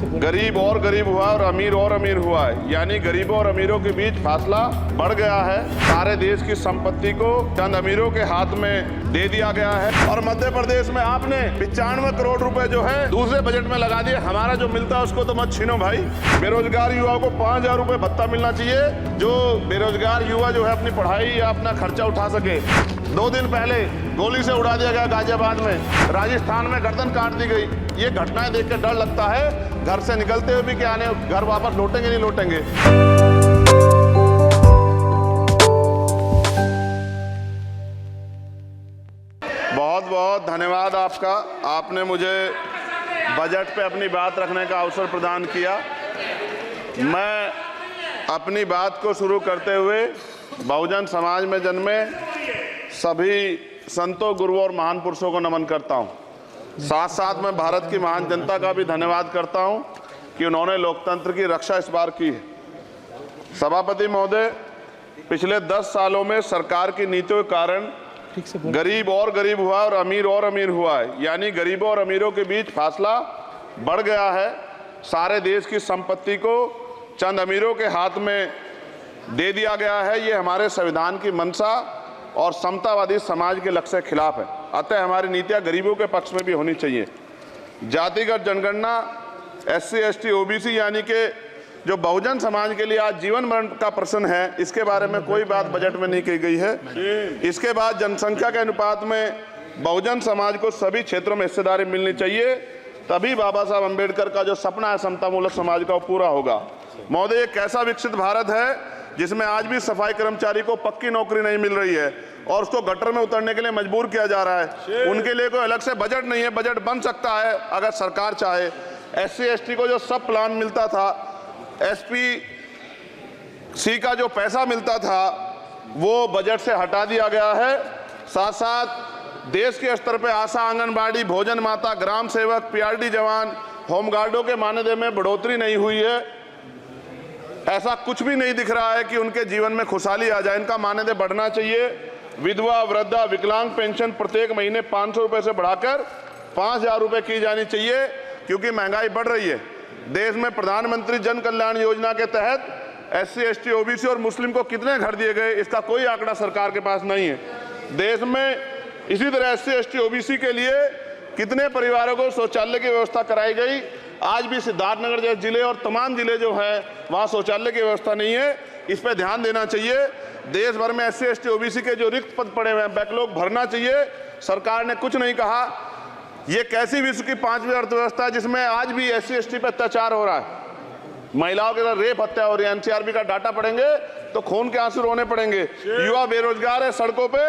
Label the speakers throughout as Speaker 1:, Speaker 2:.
Speaker 1: गरीब और गरीब हुआ और अमीर हुआ है, यानी गरीबों और अमीरों के बीच फासला बढ़ गया है। सारे देश की संपत्ति को चंद अमीरों के हाथ में दे दिया गया है। और मध्य प्रदेश में आपने 95 करोड़ रुपए जो है दूसरे बजट में लगा दिए। हमारा जो मिलता है उसको तो मत छीनो भाई। बेरोजगार युवाओं को 5000 रुपए भत्ता मिलना चाहिए, जो बेरोजगार युवा जो है अपनी पढ़ाई या अपना खर्चा उठा सके। 2 दिन पहले गोली से उड़ा दिया गया गाजियाबाद में, राजस्थान में गर्दन काट दी गई। ये घटनाएं देख के डर लगता है, घर से निकलते हुए भी कि आने घर वापस लौटेंगे नहीं लौटेंगे। बहुत बहुत धन्यवाद आपका, आपने मुझे बजट पे अपनी बात रखने का अवसर प्रदान किया। मैं अपनी बात को शुरू करते हुए बहुजन समाज में जन्मे सभी संतों, गुरुओं और महान पुरुषों को नमन करता हूं। साथ साथ मैं भारत की महान जनता का भी धन्यवाद करता हूं कि उन्होंने लोकतंत्र की रक्षा इस बार की है। सभापति महोदय, पिछले 10 सालों में सरकार की नीतियों के कारण गरीब और गरीब हुआ और अमीर हुआ है, यानी गरीबों और अमीरों के बीच फासला बढ़ गया है। सारे देश की संपत्ति को चंद अमीरों के हाथ में दे दिया गया है। ये हमारे संविधान की मंशा और समतावादी समाज के लक्ष्य के खिलाफ है। अतः हमारी नीतियां गरीबों के पक्ष में भी होनी चाहिए। जातिगत जनगणना, SC ST OBC यानी कि जो बहुजन समाज के लिए आज जीवन मरण का प्रश्न है, इसके बारे में कोई बात बजट में नहीं की गई है। इसके बाद जनसंख्या के अनुपात में बहुजन समाज को सभी क्षेत्रों में हिस्सेदारी मिलनी चाहिए, तभी बाबा साहब अम्बेडकर का जो सपना है समतामूलक समाज का वो पूरा होगा। महोदय, एक ऐसा विकसित भारत है जिसमें आज भी सफाई कर्मचारी को पक्की नौकरी नहीं मिल रही है और उसको गटर में उतरने के लिए मजबूर किया जा रहा है। उनके लिए कोई अलग से बजट नहीं है। बजट बन सकता है अगर सरकार चाहे। SC ST को जो सब प्लान मिलता था, SPC का जो पैसा मिलता था, वो बजट से हटा दिया गया है। साथ साथ देश के स्तर पर आशा, आंगनबाड़ी, भोजन माता, ग्राम सेवक, PRD जवान, होमगार्डों के मानदेय में बढ़ोतरी नहीं हुई है। ऐसा कुछ भी नहीं दिख रहा है कि उनके जीवन में खुशहाली आ जाए। इनका मानदेय बढ़ना चाहिए। विधवा, वृद्धा, विकलांग पेंशन प्रत्येक महीने 500 रुपए से बढ़ाकर 5000 रुपए की जानी चाहिए, क्योंकि महंगाई बढ़ रही है। देश में प्रधानमंत्री जन कल्याण योजना के तहत SC ST OBC और मुस्लिम को कितने घर दिए गए, इसका कोई आंकड़ा सरकार के पास नहीं है। देश में इसी तरह SC ST OBC के लिए कितने परिवारों को शौचालय की व्यवस्था कराई गई। आज भी सिद्धार्थनगर जैसे जिले और तमाम जिले जो है वहाँ शौचालय की व्यवस्था नहीं है। इस पर ध्यान देना चाहिए। देश भर में SC ST OBC के जो रिक्त पद पड़े हुए हैं, बैकलॉग भरना चाहिए। सरकार ने कुछ नहीं कहा। ये कैसी विश्व की 5वीं अर्थव्यवस्था है जिसमें आज भी SC ST पर अत्याचार हो रहा है, महिलाओं के साथ रेप हत्या हो रही है। NCRB का डाटा पढ़ेंगे तो खून के आंसू रोने पड़ेंगे। युवा बेरोजगार है, सड़कों पे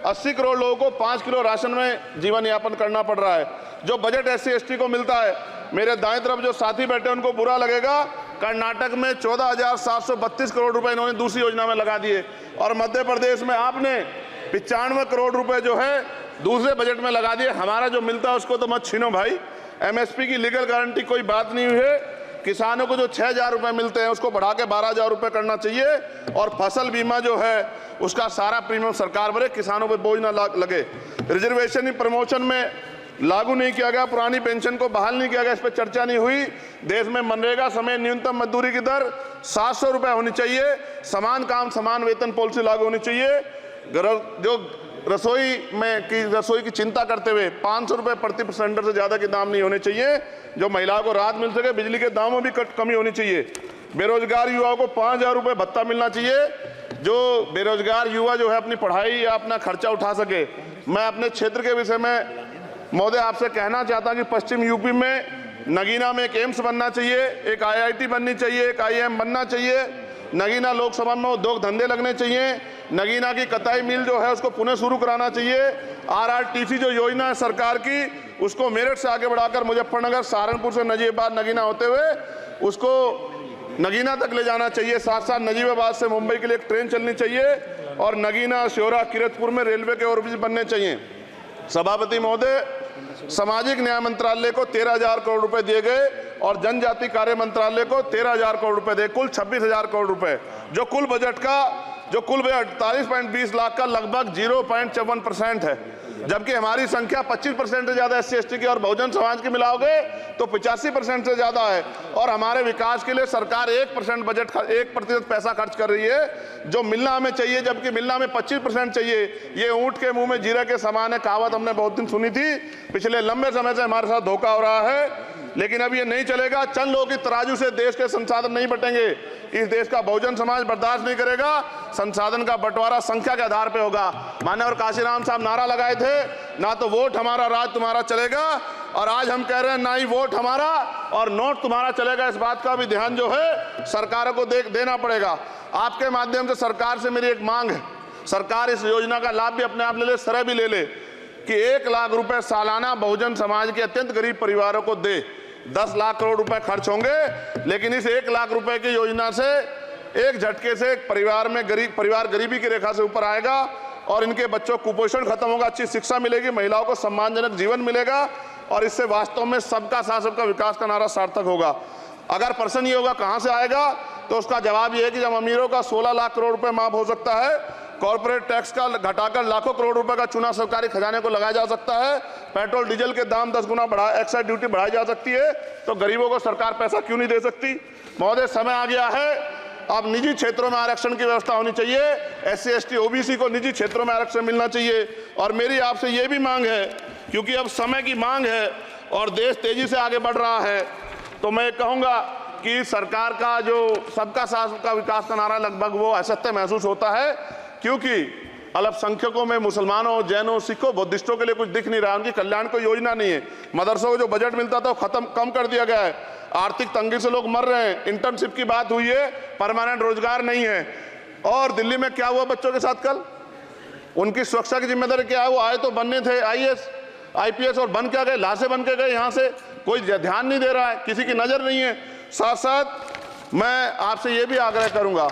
Speaker 1: 80 करोड़ लोगों को 5 किलो राशन में जीवन यापन करना पड़ रहा है। जो बजट SC ST को मिलता है, मेरे दाएं तरफ जो साथी बैठे उनको बुरा लगेगा, कर्नाटक में 14,732 करोड़ रुपए इन्होंने दूसरी योजना में लगा दिए। और मध्य प्रदेश में आपने 95 करोड़ रुपए जो है दूसरे बजट में लगा दिए। हमारा जो मिलता है उसको तो मत छीनो भाई। MSP की लीगल गारंटी कोई बात नहीं हुई है। किसानों को जो 6000 रुपए मिलते हैं उसको बढ़ा के 12000 रुपए करना चाहिए। और फसल बीमा जो है उसका सारा प्रीमियम सरकार भरे, किसानों पर बोझ ना लगे। रिजर्वेशन ही प्रमोशन में लागू नहीं किया गया, पुरानी पेंशन को बहाल नहीं किया गया, इस पर चर्चा नहीं हुई। देश में मनरेगा समेत न्यूनतम मजदूरी की दर 700 रुपए होनी चाहिए। समान काम समान वेतन पॉलिसी लागू होनी चाहिए। जो रसोई की चिंता करते हुए 500 रुपए प्रति सिलेंडर से ज्यादा के दाम नहीं होने चाहिए, जो महिलाओं को राहत मिल सके। बिजली के दामों में भी कमी होनी चाहिए। बेरोजगार युवाओं को 5000 रुपए भत्ता मिलना चाहिए, जो बेरोजगार युवा जो है अपनी पढ़ाई या अपना खर्चा उठा सके। मैं अपने क्षेत्र के विषय में महोदय आपसे कहना चाहता हूं कि पश्चिम यूपी में नगीना में एक एम्स बनना चाहिए, एक IIT बननी चाहिए, एक IIM बनना चाहिए। नगीना लोकसभा में उद्योग धंधे लगने चाहिए। नगीना की कताई मिल जो है उसको पुनः शुरू कराना चाहिए। RRTC जो योजना है सरकार की, उसको मेरठ से आगे बढ़ाकर मुजफ्फरनगर, सहारनपुर से नजीबाबाद नगीना होते हुए उसको नगीना तक ले जाना चाहिए। साथ साथ नजीबाबाद से मुंबई के लिए एक ट्रेन चलनी चाहिए और नगीना, श्योरा, किरतपुर में रेलवे के ओवरब्रिज बनने चाहिए। सभापति महोदय, सामाजिक न्याय मंत्रालय को 13,000 करोड़ रुपए दिए गए और जनजाति कार्य मंत्रालय को 13,000 करोड़ रुपए दिए, कुल 26,000 करोड़ रुपए। जो कुल बजट 48.20 लाख का लगभग 0.54% है। जबकि हमारी संख्या 25% से ज्यादा SC ST की और बहुजन समाज की मिलाओगे तो 85% से ज्यादा है। और हमारे विकास के लिए सरकार 1% बजट 1% पैसा खर्च कर रही है जो मिलना हमें चाहिए, जबकि मिलना हमें 25% चाहिए। ये ऊंट के मुंह में जीरा के समान है, कहावत हमने बहुत दिन सुनी थी। पिछले लंबे समय से हमारे साथ धोखा हो रहा है, लेकिन अब ये नहीं चलेगा। चंद लोगों की तराजू से देश के संसाधन नहीं बटेंगे। इस देश का बहुजन समाज बर्दाश्त नहीं करेगा। संसाधन का बंटवारा संख्या के आधार पे होगा। माननीय काशीराम साहब नारा लगाए थे, ना तो वोट हमारा राज तुम्हारा चलेगा, और आज हम कह रहे हैं ना ही वोट हमारा और नोट तुम्हारा चलेगा। इस बात का भी ध्यान जो है सरकारों को देना पड़ेगा। आपके माध्यम से सरकार से मेरी एक मांग है, सरकार इस योजना का लाभ भी अपने आप ले ले, सरह भी ले ले कि 1 लाख रुपए सालाना बहुजन समाज के अत्यंत गरीब परिवारों को दे। 10 लाख करोड़ रुपए खर्च होंगे, लेकिन इस 1 लाख रुपए की योजना से एक झटके से एक परिवार गरीबी की रेखा से ऊपर आएगा और इनके बच्चों को कुपोषण खत्म होगा, अच्छी शिक्षा मिलेगी, महिलाओं को सम्मानजनक जीवन मिलेगा और इससे वास्तव में सबका साथ सबका विकास का नारा सार्थक होगा। अगर प्रश्न ये होगा कहां से आएगा, तो उसका जवाब ये है कि जब अमीरों का 16 लाख करोड़ रुपए माफ हो सकता है, कॉर्पोरेट टैक्स का घटाकर लाखों करोड़ रुपए का चुना सरकारी खजाने को लगाया जा सकता है, पेट्रोल डीजल के दाम 10 गुना एक्साइज ड्यूटी बढ़ाई जा सकती है, तो गरीबों को सरकार पैसा क्यों नहीं दे सकती। महोदय, समय आ गया है, अब निजी क्षेत्रों में आरक्षण की व्यवस्था होनी चाहिए। SC ST OBC को निजी क्षेत्रों में आरक्षण मिलना चाहिए। और मेरी आपसे ये भी मांग है, क्योंकि अब समय की मांग है और देश तेजी से आगे बढ़ रहा है, तो मैं कहूँगा कि सरकार का जो सबका साथ सबका विकास का नारा लगभग वो असत्य महसूस होता है, क्योंकि अल्पसंख्यकों में मुसलमानों, जैनों, सिखों, बुद्धिस्टों के लिए कुछ दिख नहीं रहा, उनकी कल्याण कोई योजना नहीं है। मदरसों को जो बजट मिलता था वो कम कर दिया गया है। आर्थिक तंगी से लोग मर रहे हैं। इंटर्नशिप की बात हुई है, परमानेंट रोजगार नहीं है। और दिल्ली में क्या हुआ बच्चों के साथ कल, उनकी सुरक्षा की जिम्मेदारी क्या है? वो आए तो बनने थे IAS IPS और बन क्या गए, लाशें बन के गए। यहाँ से कोई ध्यान नहीं दे रहा है, किसी की नजर नहीं है। साथ साथ मैं आपसे ये भी आग्रह करूंगा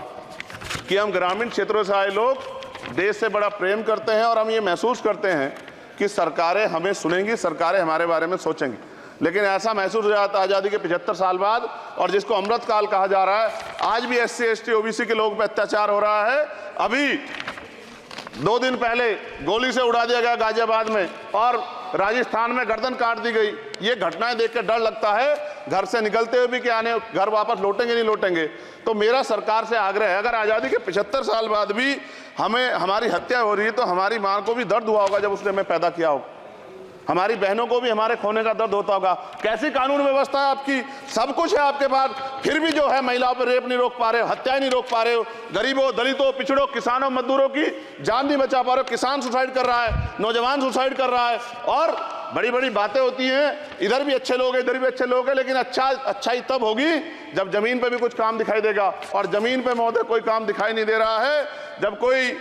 Speaker 1: कि हम ग्रामीण क्षेत्रों से आए लोग देश से बड़ा प्रेम करते हैं और हम ये महसूस करते हैं कि सरकारें हमें सुनेंगी, सरकारें हमारे बारे में सोचेंगी। लेकिन ऐसा महसूस हो जाता है आज़ादी के 75 साल बाद, और जिसको अमृत काल कहा जा रहा है, आज भी SC ST OBC के लोगों पर अत्याचार हो रहा है। अभी 2 दिन पहले गोली से उड़ा दिया गया गाजियाबाद में, और राजस्थान में गर्दन काट दी गई। ये घटनाएं देख के डर लगता है, घर से निकलते हुए भी कि आने घर वापस लौटेंगे नहीं लौटेंगे। तो मेरा सरकार से आग्रह है, अगर आज़ादी के 75 साल बाद भी हमारी हत्या हो रही है, तो हमारी मां को भी दर्द हुआ होगा जब उसने हमें पैदा किया होगा, हमारी बहनों को भी हमारे खोने का दर्द होता होगा। कैसी कानून व्यवस्था है आपकी, सब कुछ है आपके पास, फिर भी जो है महिलाओं पर रेप नहीं रोक पा रहे हो, हत्याएं नहीं रोक पा रहे हो, गरीबों, दलितों, पिछड़ों, किसानों, मजदूरों की जान नहीं बचा पा रहे हो। किसान सुसाइड कर रहा है, नौजवान सुसाइड कर रहा है, और बड़ी बड़ी बातें होती हैं, इधर भी अच्छे लोग हैं, इधर भी अच्छे लोग हैं, लेकिन अच्छाई तब होगी जब जमीन पे भी कुछ काम दिखाई देगा। और जमीन पे महोदय कोई काम दिखाई नहीं दे रहा है। जब कोई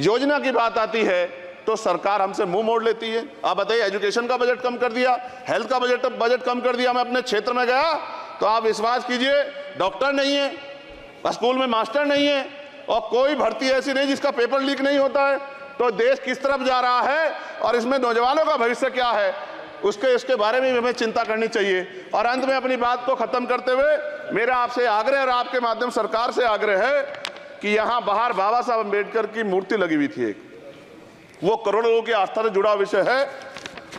Speaker 1: योजना की बात आती है तो सरकार हमसे मुंह मोड़ लेती है। आप बताइए, एजुकेशन का बजट कम कर दिया, हेल्थ का बजट कम कर दिया। मैं अपने क्षेत्र में गया तो आप विश्वास कीजिए, डॉक्टर नहीं है, स्कूल में मास्टर नहीं है, और कोई भर्ती ऐसी नहीं जिसका पेपर लीक नहीं होता है। तो देश किस तरफ जा रहा है और इसमें नौजवानों का भविष्य क्या है, इसके बारे में भी हमें चिंता करनी चाहिए। और अंत में अपनी बात को खत्म करते हुए मेरा आपसे आग्रह और आपके माध्यम सरकार से आग्रह है कि यहाँ बाहर बाबा साहब अम्बेडकर की मूर्ति लगी हुई थी एक, वो करोड़ों लोगों की आस्था से जुड़ा विषय है,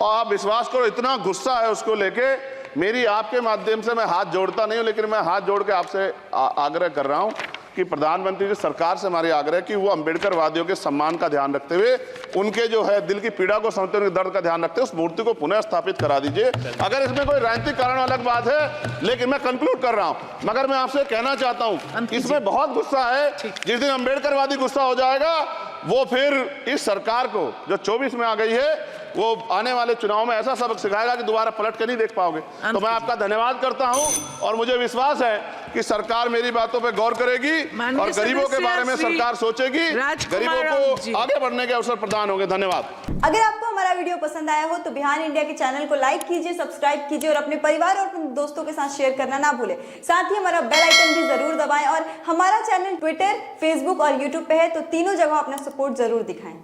Speaker 1: और आप विश्वास करो इतना गुस्सा है उसको लेके। मेरी आपके माध्यम से मैं हाथ जोड़ता नहीं हूं, लेकिन मैं हाथ जोड़ के आपसे आग्रह कर रहा हूं कि प्रधानमंत्री जी, सरकार से हमारी आग्रह कि वो अम्बेडकर वादियों के सम्मान का ध्यान रखते हुए, उनके जो है दिल की पीड़ा को समझते हुए, उनके दर्द का ध्यान रखते हुए उस मूर्ति को पुनः स्थापित करा दीजिए। अगर इसमें कोई राजनीतिक कारण अलग बात है, लेकिन मैं कंक्लूड कर रहा हूं। मगर मैं आपसे कहना चाहता हूं, इसमें बहुत गुस्सा है। जिस दिन अम्बेडकर वादी गुस्सा हो जाएगा, वो फिर इस सरकार को जो 24 में आ गई है, वो आने वाले चुनाव में ऐसा सबक सिखाएगा कि दोबारा पलट के नहीं देख पाओगे। तो मैं आपका धन्यवाद करता हूं, और मुझे विश्वास है कि सरकार मेरी बातों पे गौर करेगी और गरीबों के बारे में सरकार सोचेगी, गरीबों को आगे बढ़ने के अवसर प्रदान होंगे। धन्यवाद।
Speaker 2: अगर आपको हमारा वीडियो पसंद आया हो तो बिहान इंडिया के चैनल को लाइक कीजिए, सब्सक्राइब कीजिए और अपने परिवार और अपने दोस्तों के साथ शेयर करना ना भूलें। साथ ही हमारा बेल आइकन भी जरूर दबाएं, और हमारा चैनल ट्विटर, फेसबुक और यूट्यूब पे है, तो तीनों जगह अपना सपोर्ट जरूर दिखाएं।